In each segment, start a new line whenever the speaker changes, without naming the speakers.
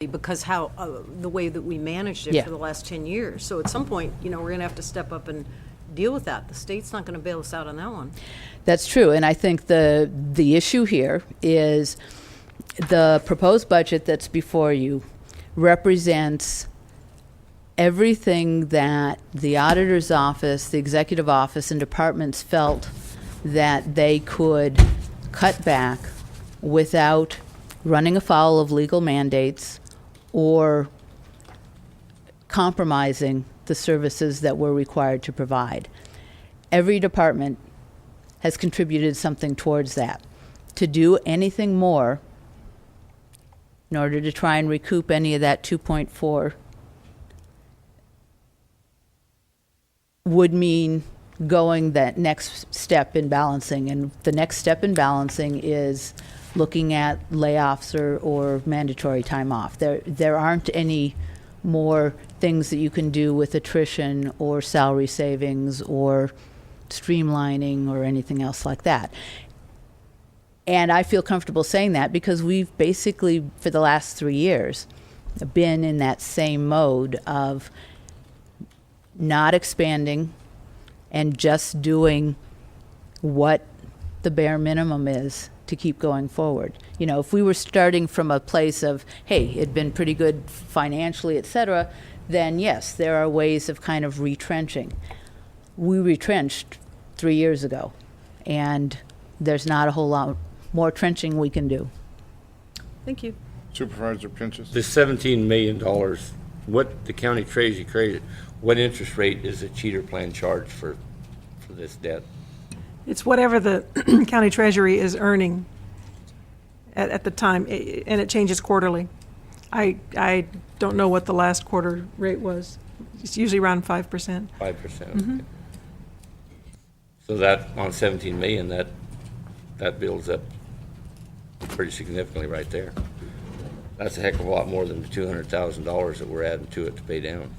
because how, the way that we managed it
Yeah.
for the last 10 years. So at some point, we're going to have to step up and deal with that. The state's not going to bail us out on that one.
That's true, and I think the issue here is the proposed budget that's before you represents everything that the auditor's office, the executive office, and departments felt that they could cut back without running afoul of legal mandates or compromising the services that we're required to provide. Every department has contributed something towards that. To do anything more in order to try and recoup any of that 2.4 would mean going that next step in balancing. And the next step in balancing is looking at layoffs or mandatory time off. There aren't any more things that you can do with attrition or salary savings or streamlining or anything else like that. And I feel comfortable saying that because we've basically, for the last 3 years, been in that same mode of not expanding and just doing what the bare minimum is to keep going forward. If we were starting from a place of, hey, it'd been pretty good financially, et cetera, then yes, there are ways of kind of retrenching. We retrenched 3 years ago, and there's not a whole lot more trenching we can do.
Thank you.
Supervisor Pinches.
The $17 million, what the county treasury created, what interest rate is the cheater plan charged for this debt?
It's whatever the county treasury is earning at the time, and it changes quarterly. I don't know what the last quarter rate was. It's usually around 5%.
5%.
Mm-hmm.
Okay. So that, on 17 million, that builds up pretty significantly right there. That's a heck of a lot more than the $200,000 that we're adding to it to pay down.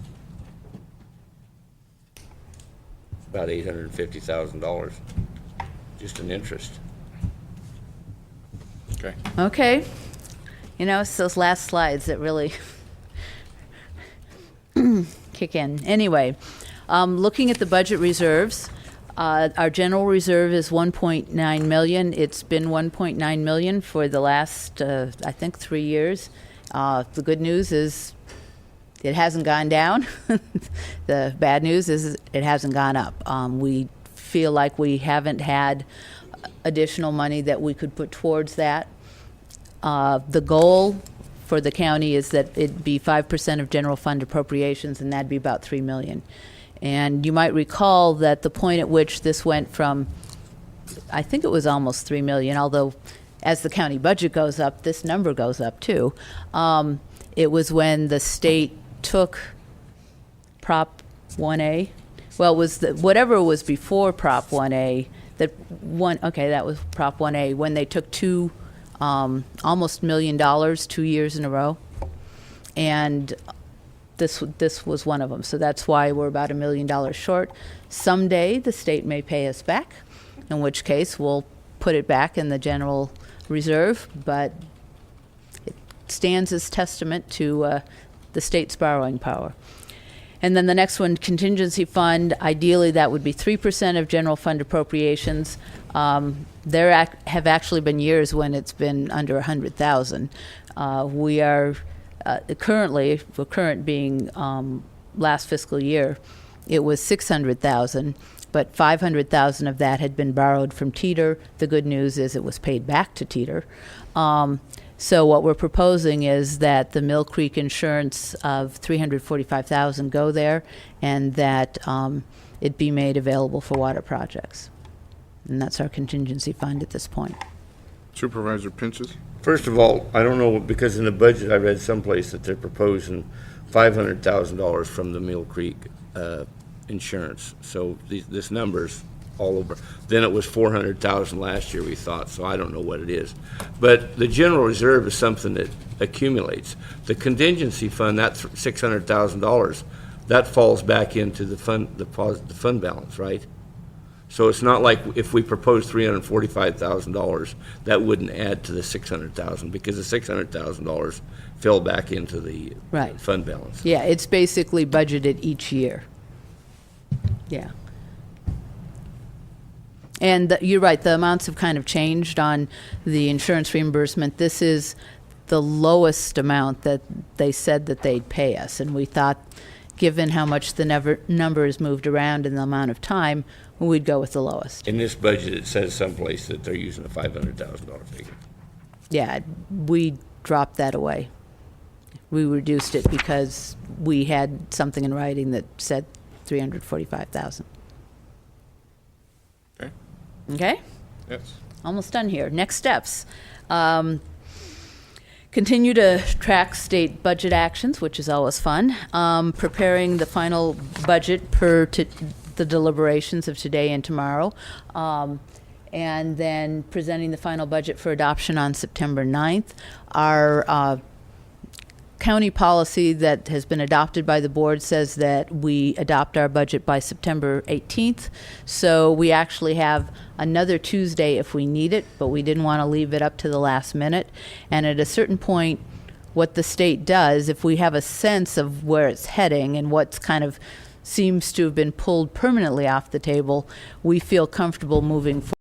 About $850,000, just in interest.
Okay.
Okay. It's those last slides that really kick in. Anyway, looking at the budget reserves, our general reserve is 1.9 million. It's been 1.9 million for the last, I think, 3 years. The good news is it hasn't gone down. The bad news is it hasn't gone up. We feel like we haven't had additional money that we could put towards that. The goal for the county is that it'd be 5% of general fund appropriations, and that'd be about $3 million. And you might recall that the point at which this went from, I think it was almost $3 million, although as the county budget goes up, this number goes up too. It was when the state took Prop 1A. Well, it was whatever was before Prop 1A, that was Prop 1A, when they took almost $1 million 2 years in a row. And this was one of them. So that's why we're about $1 million short. Someday the state may pay us back, in which case we'll put it back in the general reserve, but it stands as testament to the state's borrowing power. And then the next one, contingency fund, ideally that would be 3% of general fund appropriations. There have actually been years when it's been under 100,000. We are current being last fiscal year, it was 600,000, but 500,000 of that had been borrowed from Teeter. The good news is it was paid back to Teeter. So what we're proposing is that the Mill Creek insurance of $345,000 go there, and that it be made available for water projects. And that's our contingency fund at this point.
Supervisor Pinches.
First of all, I don't know, because in the budget I read someplace that they're proposing $500,000 from the Mill Creek insurance. So this number's all over. Then it was 400,000 last year, we thought, so I don't know what it is. But the general reserve is something that accumulates. The contingency fund, that $600,000, that falls back into the fund balance, right? So it's not like if we proposed $345,000, that wouldn't add to the $600,000, because the $600,000 fell back into the
Right.
fund balance.
Yeah, it's basically budgeted each year. Yeah. And you're right, the amounts have kind of changed on the insurance reimbursement. This is the lowest amount that they said that they'd pay us. And we thought, given how much the number has moved around in the amount of time, we'd go with the lowest.
In this budget, it says someplace that they're using a $500,000 figure.
Yeah, we dropped that away. We reduced it because we had something in writing that said 345,000.
Okay.
Okay?
Yes.
Almost done here. Next steps. Continue to track state budget actions, which is always fun. Preparing the final budget per the deliberations of today and tomorrow. And then presenting the final budget for adoption on September 9th. Our county policy that has been adopted by the board says that we adopt our budget by September 18th. So we actually have another Tuesday if we need it, but we didn't want to leave it up to the last minute. And at a certain point, what the state does, if we have a sense of where it's heading and what's kind of seems to have been pulled permanently off the table, we feel comfortable moving forward